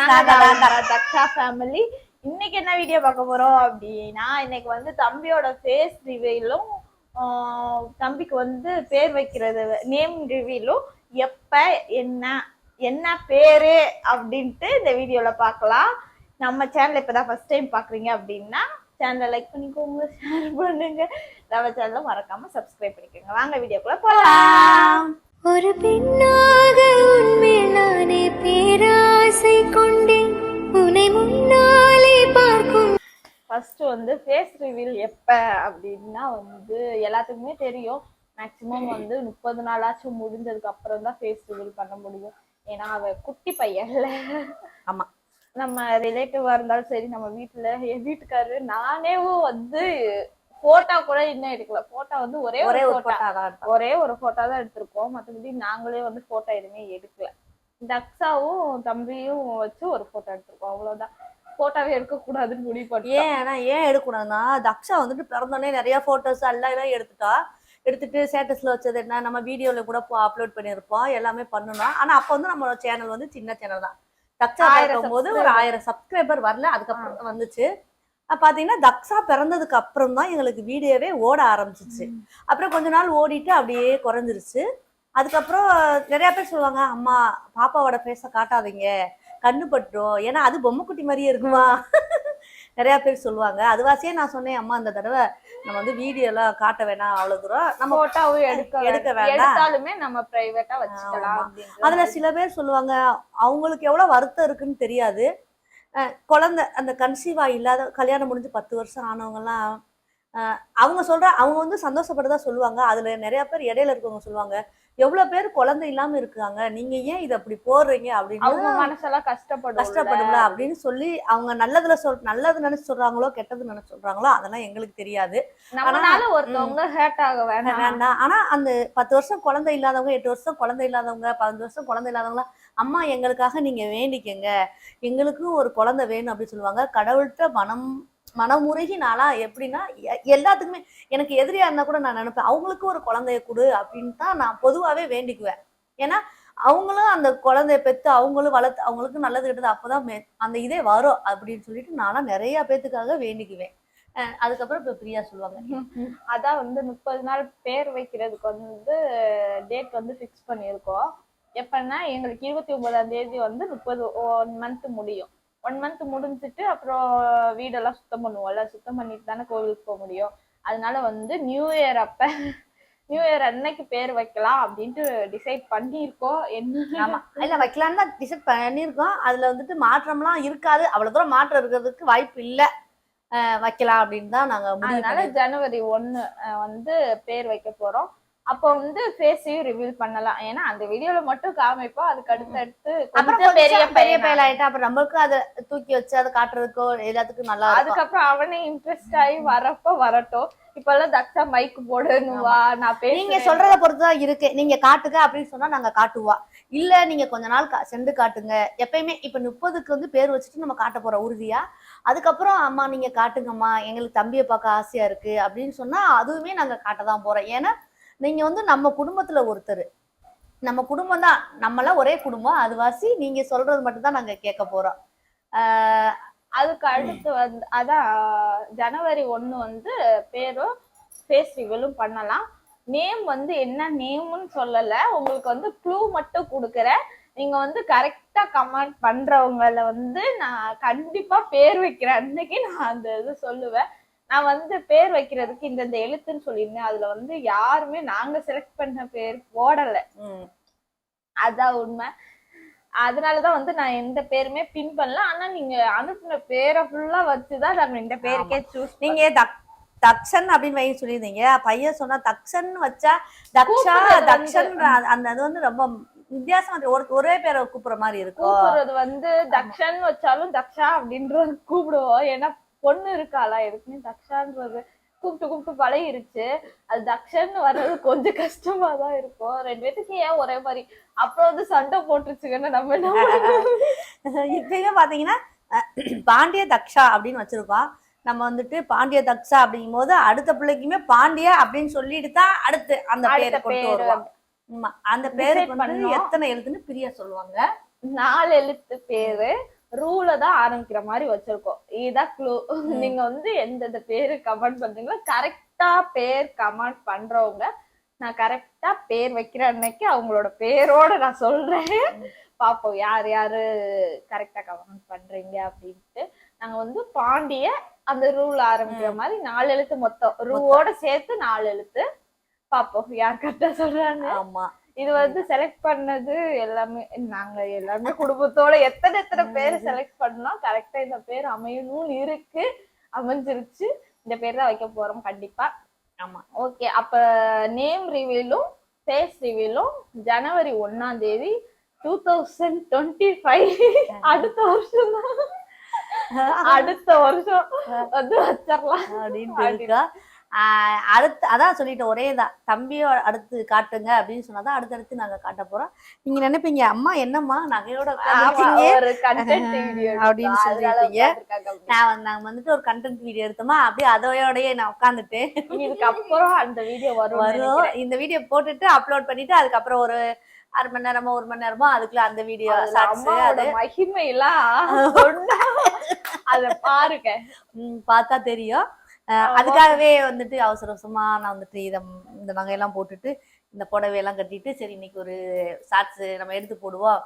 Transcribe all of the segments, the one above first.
Daksha family. இன்னைக்கு என்ன video பார்க்க போறோம் அப்படின்னா, இன்னைக்கு வந்து தம்பியோட ஃபேஸ் ரிவீலும் தம்பிக்கு வந்து பேர் வைக்கிறது நேம் ரிவீலும் எப்ப என்ன என்ன பேரு அப்படின்ட்டு இந்த வீடியோல பார்க்கலாம். நம்ம சேனல் இப்பதான் ஃபர்ஸ்ட் டைம் பாக்குறீங்க அப்படின்னா சேனலை லைக் பண்ணிக்கோங்க, ஷேர் பண்ணுங்க, நம்ம சேனலை மறக்காம சப்ஸ்கிரைப் பண்ணிக்கோங்க. வாங்க வீடியோக்குள்ள போலாம். ஒரு பெண்ணாக உன்மேல் நானே பேராசை கொண்டேன், உன்னை முன்னாலே பார்க்கும். ஃபர்ஸ்ட் வந்து ஃபேஸ் ரிவீல் எப்ப அப்படின்னா வந்து எல்லாத்துக்குமே தெரியும். மேக்சிமம் வந்து 30 நாளாச்சும் முடிஞ்சதுக்கு அப்புறம் தான் ஃபேஸ் ரிவீல் பண்ண முடியும். ஏன்னா அவ குட்டி பையன்ல. ஆமா, நம்ம ரிலேட்டிவா இருந்தாலும் சரி, நம்ம வீட்டுல என் வீட்டுக்காரரு நானேவும் வந்து போட்டோ கூட இன்னும் எடுக்கல. போட்டோ வந்து ஒரே ஒரு போட்டோ தான் எடுத்திருக்கோம். மற்றபடி நாங்களே வந்து போட்டோ எதுவுமே எடுக்கல. தக்ஷாவும் தம்பியும் வச்சு ஒரு போட்டோ எடுத்திருக்கோம், அவ்வளவுதான். போட்டோவே எடுக்க கூடாதுன்னு முடிவு பண்ணி. ஏன் எடுக்கக்கூடாதுன்னா, தக்ஷா வந்துட்டு பிறந்தோடனே நிறைய போட்டோஸ் எல்லாம் எடுத்துட்டு ஸ்டேட்டஸ்ல வச்சது என்ன, நம்ம வீடியோல கூட அப்லோட் பண்ணியிருப்போம், எல்லாமே பண்ணணும். ஆனா அப்ப வந்து நம்ம சேனல் வந்து சின்ன சேனல் தான். தக்ஷா இருக்கும்போது ஒரு 1000 சப்ஸ்கிரைபர் வரல, அதுக்கப்புறம் வந்துச்சு. பாத்தீங்கன்னா தக்ஷா பிறந்ததுக்கு அப்புறம் தான் எங்களுக்கு வீடியோவே ஓட ஆரம்பிச்சிச்சு. அப்புறம் கொஞ்ச நாள் ஓடிட்டு அப்படியே குறைஞ்சிருச்சு. அதுக்கப்புறம் நிறைய பேர் சொல்லுவாங்க, அம்மா பாப்பாவோட ஃபேஸை காட்டாதீங்க, கண்ணு பட்டுரும், ஏன்னா அது பொம்மைக்குட்டி மாதிரியே இருக்குமா. நிறைய பேர் சொல்லுவாங்க. அதுவாசியே நான் சொன்னேன், அம்மா அந்த தடவை நம்ம வந்து வீடியோ எல்லாம் காட்ட வேணாம், அவ்வளவு தூரம் நம்ம போட்டோவும் எடுக்க வேண்டாம், நம்ம பிரைவேட்டா வச்சுக்கலாம். அதுல சில பேர் சொல்லுவாங்க, அவங்களுக்கு எவ்வளவு வருத்தம் இருக்குன்னு தெரியாது. குழந்தை அந்த கன்சீவா இல்லாத கல்யாணம் முடிஞ்சு 10 வருஷம் ஆனவங்க எல்லாம் அவங்க வந்து சந்தோஷப்பட்டதா சொல்லுவாங்க. அதுல நிறைய பேர் இடையில இருக்கவங்க சொல்லுவாங்க, எவ்வளவு பேர் குழந்தை இல்லாம இருக்காங்க, நீங்க ஏன் இதை அப்படி போடுறீங்க அப்படின்னு. அவங்க மனசெல்லாம் கஷ்டப்படும்ல அப்படின்னு சொல்லி அவங்க நல்லது நினைச்சு சொல்றாங்களோ கெட்டது நினைச்சு சொல்றாங்களோ அதெல்லாம் எங்களுக்கு தெரியாது. ஒருத்தவங்க ஹேர்ட் ஆக வேண்டாம். ஆனா அந்த 10 வருஷம் குழந்தை இல்லாதவங்க, 8 வருஷம் குழந்தை இல்லாதவங்க, 15 வருஷம் குழந்தை இல்லாதவங்க, அம்மா எங்களுக்காக நீங்க வேண்டிக்கங்க, எங்களுக்கும் ஒரு குழந்தை வேணும் அப்படின்னு சொல்லுவாங்க. கடவுள்கிட்ட மனமுருகி நாளா எப்படின்னா எல்லாத்துக்குமே, எனக்கு எதிரியா இருந்தா கூட நான் நினைப்பேன், அவங்களுக்கு ஒரு குழந்தைய கொடு அப்படின்னு தான் நான் பொதுவாவே வேண்டிக்குவேன். ஏன்னா அவங்களும் அந்த குழந்தைய பெற்று அவங்களும் வளர்த்து அவங்களுக்கு நல்லது கிட்டது அப்பதான் அந்த இதே வரும் அப்படின்னு சொல்லிட்டு நான்லாம் நிறைய பேத்துக்காக வேண்டிக்குவேன். அதுக்கப்புறம் இப்ப பிரியா சொல்லுவாங்க, அதான் வந்து 30 நாள் பேர் வைக்கிறதுக்கு வந்து டேட் வந்து ஃபிக்ஸ் பண்ணியிருக்கோம். எப்பன்னா எங்களுக்கு 29ஆம் தேதி வந்து 1 மந்த் முடியும். 1 மந்த் முடிஞ்சிட்டு அப்புறம் வீடெல்லாம் சுத்தம் பண்ணுவோம்ல, சுத்தம் பண்ணிட்டு தானே கோவிலுக்கு போக முடியும். அதனால வந்து நியூ இயர் அன்னைக்கு பேர் வைக்கலாம் அப்படின்ட்டு டிசைட் பண்ணியிருக்கோம். ஆமா, இல்ல வைக்கலான்னு தான் டிசைட் பண்ணியிருக்கோம். அதுல வந்துட்டு மாற்றம்லாம் இருக்காது, அவ்வளவு தூரம் மாற்றம் இருக்கிறதுக்கு வாய்ப்பு இல்லை, வைக்கலாம் அப்படின்னு தான் நாங்க. அதனால ஜனவரி 1 வந்து பேர் வைக்க போறோம். அப்போ வந்து ஃபேஸையும் ரிவீல் பண்ணலாம். ஏன்னா அந்த வீடியோல மட்டும் காமிப்போம், அதுக்கு அடுத்து அப்புறம் பெரிய பையன் ஆயிட்டா அப்புறம் நம்மளுக்கு அதை தூக்கி வச்சு அதை காட்டுறதுக்கோ எல்லாத்துக்கும் நல்லா. அதுக்கப்புறம் அவனே இன்ட்ரெஸ்ட் ஆகி வரட்டும். இப்ப எல்லாம் தக்ஷா மைக்கு போடுவா, நான் நீங்க சொல்றத பொறுத்துதான் இருக்கு. நீங்க காட்டுங்க அப்படின்னு சொன்னா நாங்க காட்டுவா, இல்ல நீங்க கொஞ்ச நாள் சென்று காட்டுங்க. எப்பயுமே இப்ப 30க்கு வந்து பேர் வச்சுட்டு நம்ம காட்ட போறோம் உறுதியா. அதுக்கப்புறம் அம்மா நீங்க காட்டுங்கம்மா, எங்களுக்கு தம்பியை பார்க்க ஆசையா இருக்கு அப்படின்னு சொன்னா அதுவுமே நாங்க காட்டதான் போறோம். ஏன்னா நீங்க வந்து நம்ம குடும்பத்துல ஒருத்தர், நம்ம குடும்பம் தான், நம்மளாம் ஒரே குடும்பம். அதுவாசி நீங்க சொல்றது மட்டும் தான் நாங்க கேட்க போறோம். அதுக்கு அடுத்து வந்து அதான் ஜனவரி 1 வந்து பேரும் ஃபேஸ் ரிவீலும் பண்ணலாம். நேம் வந்து என்ன நேம்னு சொல்லல, உங்களுக்கு வந்து க்ளூ மட்டும் கொடுக்குறேன். நீங்க வந்து கரெக்டா கமெண்ட் பண்றவங்கள வந்து நான் கண்டிப்பா பேர் வைக்கிற அன்னைக்கு நான் அந்த இது சொல்லுவேன். நான் வந்து பேர் வைக்கிறதுக்கு இந்த எழுத்துன்னு சொல்லியிருந்தேன், அதுல வந்து யாருமே நாங்க செலக்ட் பண்ண பேர் போடல, அதான் உண்மை. அதனாலதான் வந்து நான் எந்த பேருமே பின் பண்ணல. ஆனா நீங்க அனுப்புன பேரை ஃபுல்லா வச்சுதான் நம்ம இந்த பேருக்கே சூஸ். நீங்க தக்ஷன் அப்படின்னு வைக்க சொல்லியிருந்தீங்க, பையன் சொன்னா தக்ஷன் வச்சா தக்ஷா தக்ஷன், அந்த அது வந்து ரொம்ப வித்தியாசம், ஒரே பேரை கூப்பிடுற மாதிரி இருக்கும். கூப்பிடுறது வந்து தக்ஷன் வச்சாலும் தக்ஷா அப்படின்றது கூப்பிடுவோம். ஏன்னா பொண்ணு இருக்காளா, எதுக்குமே தக்ஷான்றது கூப்பிட்டு பழகிருச்சு. அது தக்ஷன் வர்றது கொஞ்சம் கஷ்டமா தான் இருக்கும். 2 பேத்துக்கு ஏன் ஒரே மாதிரி அப்புறம் வந்து சண்டை போட்டுருச்சுன்னு நம்ம என்ன. இப்ப பாத்தீங்கன்னா பாண்டிய தக்ஷா அப்படின்னு வச்சிருக்கோம். நம்ம வந்துட்டு பாண்டிய தக்ஷா அப்படிங்கும் போது அடுத்த பிள்ளைக்குமே பாண்டிய அப்படின்னு சொல்லிட்டு தான் அடுத்து அந்த பேரை கொண்டு வருவாங்க. அந்த பேருக்கு வந்து எத்தனை எழுத்துன்னு பிரியா சொல்லுவாங்க. 4 எழுத்து பேரு. ரூல தான் ஆரம்பிக்கிற மாதிரி வச்சிருக்கோம். இதுதான் க்ளூ. நீங்க வந்து எந்தெந்த பேரு கமெண்ட் பண்றீங்களோ கரெக்டா பேர் கமெண்ட் பண்றவங்க நான் கரெக்டா பேர் வைக்கிற அன்னைக்கு அவங்களோட பேரோட நான் சொல்றேன். பாப்போம் யார் யாரு கரெக்டா கமெண்ட் பண்றீங்க அப்படின்ட்டு. நாங்க வந்து பாண்டிய அந்த ரூல் ஆரம்பிக்கிற மாதிரி 4 எழுத்து மொத்தம் ரூவோட சேர்த்து 4 எழுத்து. பாப்போம் யார் கரெக்டா சொல்றாங்க. ஆமா இது வந்து செலக்ட் பண்ணது எல்லாமே நாங்க எல்லாமே குடும்பத்தோட எத்தனை பேர் செலக்ட் பண்ணோம். கரெக்டா இந்த பேர் அமையணும்னு இருக்கு, அமைஞ்சிருச்சு. இந்த பேர் தான் வைக்க போறோம் கண்டிப்பா. ஆமா ஓகே, அப்ப நேம் ரிவீலும் ஃபேஸ் ரிவீலும் ஜனவரி 1ஆம் தேதி 2025 அடுத்த வருஷம் தான். அடுத்த வருஷம் வந்து வச்சிடலாம் அப்படின்னு இருக்கா. அடுத்து அதான் சொல்லிட்டேன், ஒரே தான் தம்பியோ அடுத்து காட்டுங்க அப்படின்னு சொன்னாதான் அடுத்தடுத்து நாங்க காட்ட போறோம். நீங்க நினைப்பீங்க அம்மா என்னம்மா நகையோட உட்கார்ந்திருக்கீங்க ஒரு content video அப்படின்னு அதனால சொல்லிட்டீங்க. உட்கார்ந்திருக்காங்க. நாங்க வந்துட்டு ஒரு கண்டென்ட் வீடியோ எடுத்தோமா, அப்படியே அதோடயே நான் உட்காந்துட்டு இதுக்கப்புறம் அந்த வீடியோ வரும். இந்த வீடியோ போட்டுட்டு அப்லோட் பண்ணிட்டு அதுக்கப்புறம் ஒரு 1/2 மணி நேரமோ 1 மணி நேரமோ அதுக்குள்ள அந்த வீடியோ அம்மாவோட மகிமை எல்லாம் சொன்னா அத பாருங்க, பார்த்தா தெரியும். அதுக்காகவே வந்துட்டு அவசர அவசரமா நான் வந்துட்டு இந்த நகையெல்லாம் போட்டுட்டு இந்த புடவையெல்லாம் கட்டிட்டு சரி இன்னைக்கு ஒரு ஷார்ட்ஸ் நம்ம எடுத்து போடுவோம்.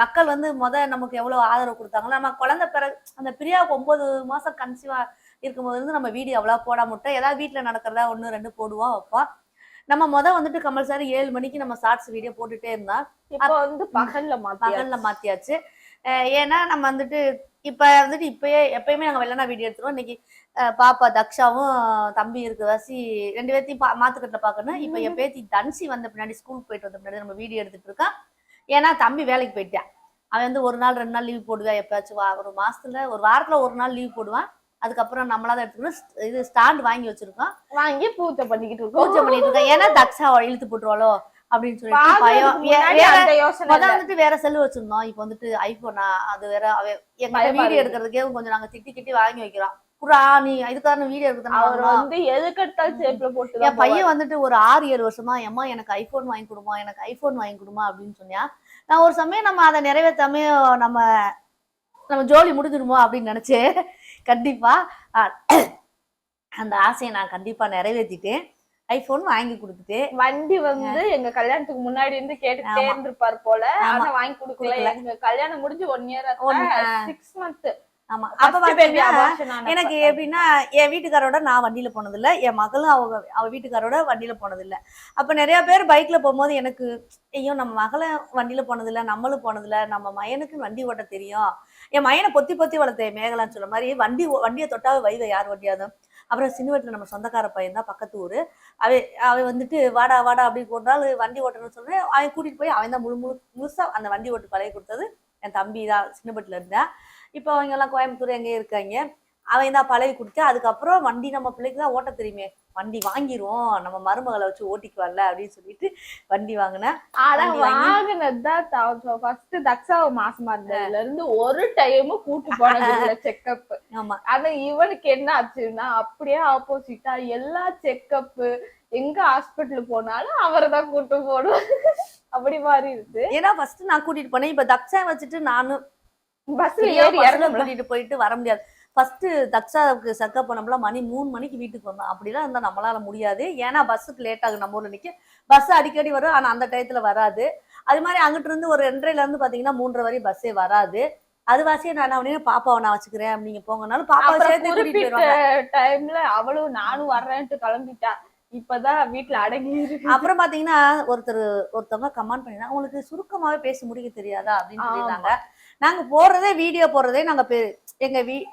மக்கள் வந்து நமக்கு எவ்வளவு ஆதரவு கொடுத்தாங்களோ, நம்ம குழந்தை பிறகு அந்த பிரியாவுக்கு 9 மாசம் கன்சீவா இருக்கும்போது இருந்து நம்ம வீடியோ அவ்வளோ போட முட்டோம். ஏதாவது வீட்டுல நடக்கிறதா 1 2 போடுவோம் வைப்போம். நம்ம வந்துட்டு கம்பல்சரி 7 மணிக்கு நம்ம ஷார்ட்ஸ் வீடியோ போட்டுட்டே இருந்தா இப்ப வந்து பகல்ல மாத்தியாச்சு. ஏன்னா நம்ம வந்துட்டு இப்ப வந்துட்டு எப்பயுமே நாங்க வெள்ளனா வீடியோ எடுத்துருவோம். இன்னைக்கு பாப்பா தக்ஷாவும் தம்பி இருக்க வாசி 2 பேர்த்தையும் மாத்துக்கட்டுல பாக்கணும். இப்ப என் பேத்தி தன்சி வந்த பின்னாடி ஸ்கூலுக்கு போயிட்டு வந்த பின்னாடி நம்ம வீடியோ எடுத்துட்டு இருக்கான். ஏன்னா தம்பி வேலைக்கு போயிட்டான். அவன் வந்து 1 நாள் 2 நாள் லீவ் போடுவான். எப்பயாச்சும் ஒரு மாசத்துல ஒரு வாரத்துல 1 நாள் லீவ் போடுவான். அதுக்கப்புறம் நம்மளாதான் எடுத்துக்கணும். இது ஸ்டாண்ட் வாங்கி வச்சிருக்கோம், வாங்கி பூஜை பண்ணிட்டு இருக்கோம். ஏன்னா தக்ஷா இழுத்து போட்டுருவாளோ அப்படின்னு சொல்லிட்டு பயம். வந்துட்டு வேற செல்லு வச்சிருந்தோம். இப்ப வந்துட்டு ஐபோனா அது வேற. எங்க வீடியோ எடுக்கிறதுக்கே கொஞ்சம் நாங்க திட்டி வாங்கி வைக்கிறோம். புறா நீ இதுக்கான வீடியோ எடுக்கிறது. என் பையன் வந்துட்டு ஒரு 6-7 வருஷமா அம்மா எனக்கு ஐபோன் வாங்கி கொடுமா எனக்கு ஐபோன் வாங்கி கொடுமா அப்படின்னு சொன்னா, நான் ஒரு சமயம் நம்ம அதை நிறைவேற்றாம நம்ம ஜோலி முடிஞ்சிருமோ அப்படின்னு நினைச்சேன். கண்டிப்பா அந்த ஆசையை நான் கண்டிப்பா நிறைவேற்றிட்டேன். ஐபோன் வாங்கி கொடுத்துட்டு வண்டி வந்து எங்க கல்யாணத்துக்கு முன்னாடி இருந்து கேட்டுட்டே இருந்திருப்பாரு போல. ஆனா வாங்கி கொடுக்கல. எங்க கல்யாணம் முடிஞ்சு 1 year 6 months. ஆமா அப்ப எனக்கு எப்படின்னா என் வீட்டுக்காரோட நான் வண்டியில போனது இல்ல, என் மகளும் அவ வீட்டுக்காரோட வண்டியில போனது இல்ல. அப்ப நிறைய பேர் பைக்ல போகும்போது எனக்கு ஐயோ நம்ம மகளை வண்டியில போனது இல்ல, நம்மளும் போனது இல்ல, நம்ம மயனுக்கு வண்டி ஓட்ட தெரியும். என் மயனை பொத்தி வளர்த்தேன் மேகலான்னு சொல்ற மாதிரி. வண்டியை தொட்டாவே வைவ யார் வண்டியாதும். அப்புறம் சின்ன நம்ம சொந்தக்கார பையன் தான், பக்கத்து ஊரு. அவன் வந்துட்டு வாடா அப்படி ஒரு நாள் வண்டி ஓட்டணும்னு சொல்றேன். அவன் கூட்டிட்டு போய் அவன் தான் முழுசா அந்த வண்டி ஓட்டு பழகி கொடுத்தது. என் தம்பி தான் சின்னப்பட்டில இருந்தேன். இப்போ அவங்க எல்லாம் கோயம்புத்தூர் எங்கே இருக்காங்க. அவன் தான் பழகி கொடுத்து அதுக்கப்புறம் வண்டி நம்ம பிள்ளைக்கு தான் ஓட்ட தெரியுமே, வண்டி வாங்கிருவோம் நம்ம மருமகளை வச்சு ஓட்டிக்குவாள்ல அப்படின்னு சொல்லிட்டு வண்டி வாங்கினேன். ஆனா வாங்கினதுதான் ஃபர்ஸ்ட் தக்ஷாவை மாசமா இருந்ததுல இருந்து ஒரு டைமும் கூட்டு போனது செக்அப். ஆமா ஆனா இவனுக்கு என்ன ஆச்சுன்னா அப்படியே ஆப்போசிட்டா எல்லா செக்அப் எங்க ஹாஸ்பிட்டல் போனாலும் அவரை தான் கூட்டு போடுவோம். அப்படி மாதிரி இருக்கு. ஏன்னா ஃபர்ஸ்ட் நான் கூட்டிட்டு போனேன். இப்ப தக்ஷா வச்சுட்டு நானும் பஸ்ல ஏறி கூட்டிட்டு போயிட்டு வர முடியாது. ஃபர்ஸ்ட் தக்ஷாவுக்கு செக்கப் பண்ணப்பல மணி 3 மணிக்கு வீட்டுக்கு வந்தோம். அப்படிலாம் இருந்தா நம்மளால முடியாது. ஏன்னா பஸ்ஸுக்கு லேட் ஆகும். நம்ம ஊர்ல நிக்க பஸ் அடிக்கடி வரும், ஆனா அந்த டயத்துல வராது. அது மாதிரி அங்கிட்டு இருந்து ஒரு 2:30ல இருந்து பாத்தீங்கன்னா 3:30 வரை பஸ்ஸே வராது. அது வாசியே நான் அவனே பாப்பாவை நான் வச்சுக்கிறேன் நீங்க போங்கனாலும் பாப்பாவை சேர்த்து கூட்டிட்டு போயிருவாங்க. டைம்ல அவளும் நானும் வர்றேன்ட்டு கிளம்பிட்டா. இப்பதான் வீட்டுல அடங்கி இருக்கு. அப்புறம் பாத்தீங்கன்னா ஒருத்தவங்க கமெண்ட் பண்ணினா உங்களுக்கு சுருக்கமாவே பேசி முடிக்க தெரியாதா அப்படின்னு சொல்லியிருந்தாங்க. நாங்க வீடியோ போடுறதே நாங்க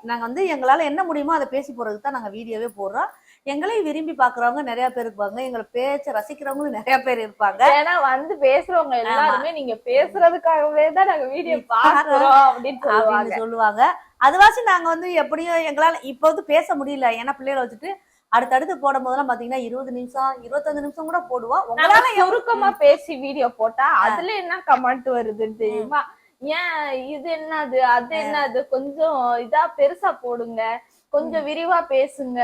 நாங்க வந்து எங்களால என்ன முடியுமோ அதை பேசி போறதுக்கு தான் நாங்க வீடியோவே போடுறோம். எங்களையும் விரும்பி பாக்குறவங்க நிறைய பேர் இருப்பாங்க, எங்களை பேச்ச ரசிக்கிறவங்களும் நிறைய பேர் இருப்பாங்க. ஏன்னா வந்து பேசுறவங்க எல்லாருமே நீங்க பேசுறதுக்காகவே தான் நாங்க வீடியோ பாக்குறோம் அப்படின்னு சொல்லுவாங்க. அதுவாசி நாங்க வந்து எப்படியும் எங்களால இப்ப வந்து பேச முடியல. ஏன்னா பிள்ளைகளை வச்சுட்டு அடுத்தடுத்து போடும் போதெல்லாம் பாத்தீங்கன்னா 20 நிமிஷம் 25 நிமிஷம் கூட போடுவோம். உங்களால சுருக்கமா பேசி வீடியோ போட்டா அதுல என்ன கமெண்ட் வருதுன்னு தெரியுமா? ஏன் இது என்னது அது என்னது, கொஞ்சம் இதா பெருசா போடுங்க, கொஞ்சம் விரிவா பேசுங்க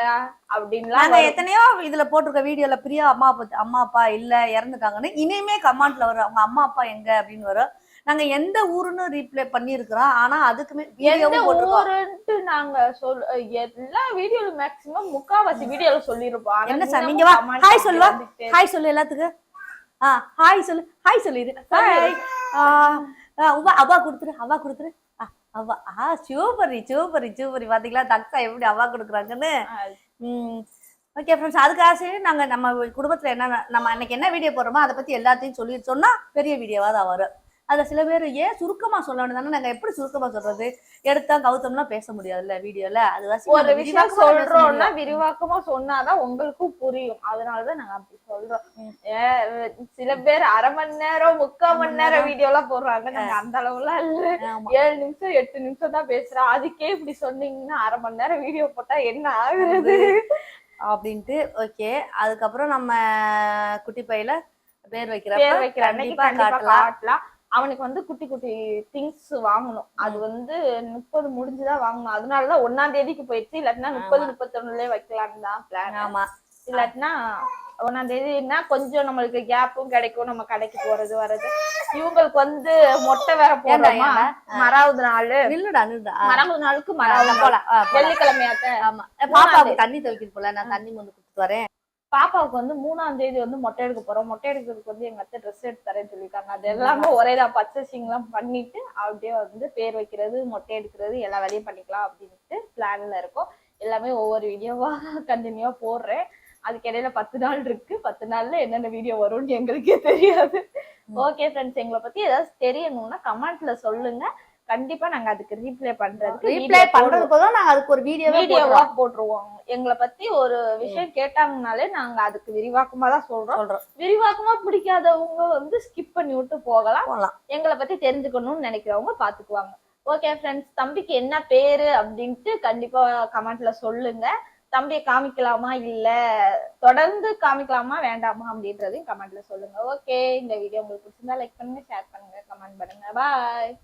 அப்படின்லாம். நாங்க எத்தனையோ இதுல போட்டிருக்க வீடியோல பிரியா அம்மா அப்பா இல்ல இறந்துட்டாங்கன்னு இனிமே கமெண்ட்ல வரும் அவங்க அம்மா அப்பா எங்க அப்படின்னு வரும். நாங்க எந்த ஊருன்னு ரீப்ளே பண்ணிருக்கிறோம். ஆனா அதுக்குமே எந்த வீடியோவும் போட்டிருக்கோம். ஊருன்ட்டு நாங்க எல்லா வீடியோல மேக்ஸிமம் முக்காவாசி வீடியோல சொல்லிருப்போம். ஆனா என்ன சார் இன்னமும் நீங்க வா comment ஹாய் அப்படி சொல்லுவா, வந்துட்டே இருக்கு. ஹாய் சொல்லு எல்லாத்துக்கும். ஹாய் சொல்லிடு. ஹாய். அவா கொடுத்துரு, அவா கொடுத்துரு. அவா சூப்பரி பாத்தீங்களா தக்ஸா எப்படி அவா கொடுக்குறாங்கன்னு. ஓகே ஃப்ரெண்ட்ஸ், அதுக்காக நாங்க நம்ம குடும்பத்துல என்ன நம்ம அன்னைக்கு என்ன வீடியோ போடுறோமோ அதை பத்தி எல்லாத்தையும் சொல்லி சொன்னா பெரிய வீடியோவா தான் வரும். அதுல சில பேர் ஏன் சுருக்கமா சொல்ல வேண்டியதானே, நாங்க எப்படி சுருக்கமா சொல்றது, எடுத்தா கவுத்தம்லாம் பேச முடியாதுல்ல வீடியோல. அது ஒரு விஷயம் சொல்றோம்னா விரிவாக்கமா சொன்னாதான் உங்களுக்கும் புரியும். அதனாலதான் நாங்க அப்படி சொல்றோம். சில பேர் 1/2 மணி நேரம் 3/4 மணி நேரம் வீடியோ எல்லாம் போடுறாங்க. நாங்க அந்த அளவுலாம் இல்ல. 7 நிமிஷம் 8 நிமிஷம் தான் பேசுறோம். அதுக்கே இப்படி சொன்னீங்கன்னா 1/2 மணி நேரம் வீடியோ போட்டா என்ன ஆகுறது அப்படின்ட்டு. ஓகே, அதுக்கப்புறம் நம்ம குட்டி பையில பேர் வைக்கிற வைக்கிறப்ப அன்னைக்கு கண்டிப்பா காட்டலாம். அவனுக்கு வந்து குட்டி குட்டி திங்ஸ் வாங்கணும். அது வந்து 30 முடிஞ்சுதான் வாங்கணும். அதனாலதான் 1ஆம் தேதிக்கு போயிடுச்சு. இல்லாட்டினா 30 31 வைக்கலாம்னு தான் பிளான். ஆமா, இல்லாட்டினா 1ஆம் தேதினா கொஞ்சம் நம்மளுக்கு கேப்பும் கிடைக்கும், நம்ம கடைக்கு போறது வர்றது. இவங்களுக்கு வந்து மொட்டை வேற போடுறோமா, மறாவது நாளு மறாவது நாளுக்கு வெள்ளிக்கிழமையாத்த. ஆமா, பாப்பாவுக்கு தண்ணி துவைக்கிட்டு போல, நான் தண்ணி வந்து கொடுத்துட்டு வரேன். பாப்பாவுக்கு வந்து 3ஆம் தேதி வந்து மொட்டை எடுக்க போறோம். மொட்டை எடுக்கிறதுக்கு வந்து எங்க அத்தை ட்ரெஸ் எடுத்து தரேன்னு சொல்லியிருக்காங்க. அது எல்லாமே ஒரேதான் பர்ச்சேசிங் எல்லாம் பண்ணிட்டு அப்படியே வந்து பேர் வைக்கிறது, மொட்டை எடுக்கிறது எல்லா வேலையும் பண்ணிக்கலாம் அப்படின்ட்டு பிளான்ல இருக்கும். எல்லாமே ஒவ்வொரு வீடியோவா கண்டினியூவா போடுறேன். அதுக்கு இடையில 10 நாள் இருக்கு. 10 நாள்ல என்னென்ன வீடியோ வரும்னு எங்களுக்கே தெரியாது. ஓகே ஃப்ரெண்ட்ஸ், எங்களை பத்தி ஏதாவது தெரியணும்னா கமெண்ட்ல சொல்லுங்க. கண்டிப்பா நாங்க அதுக்கு ரீப்ளே பண்றதுக்கு போதும் நாங்க அதுக்கு ஒரு வீடியோவா போட்டுருவோம். எங்களை பத்தி ஒரு விஷயம் கேட்டாங்கனாலே நாங்க அதுக்கு விரிவாக்கமா தான் சொல்றோம். விரிவாக்கமா பிடிக்காதவங்க வந்து ஸ்கிப் பண்ணி விட்டு போகலாம். எங்களை பத்தி தெரிஞ்சுக்கணும்னு நினைக்கிறவங்க பாத்துக்குவாங்க. ஓகே ஃப்ரெண்ட்ஸ், தம்பிக்கு என்ன பேரு அப்படின்ட்டு கண்டிப்பா கமெண்ட்ல சொல்லுங்க. தம்பியை காமிக்கலாமா இல்ல தொடர்ந்து காமிக்கலாமா வேண்டாமா அப்படின்றதையும் கமெண்ட்ல சொல்லுங்க. ஓகே, இந்த வீடியோ உங்களுக்கு பிடிச்சிருந்தா லைக் பண்ணுங்க, ஷேர் பண்ணுங்க, கமெண்ட் பண்ணுங்க. பாய்.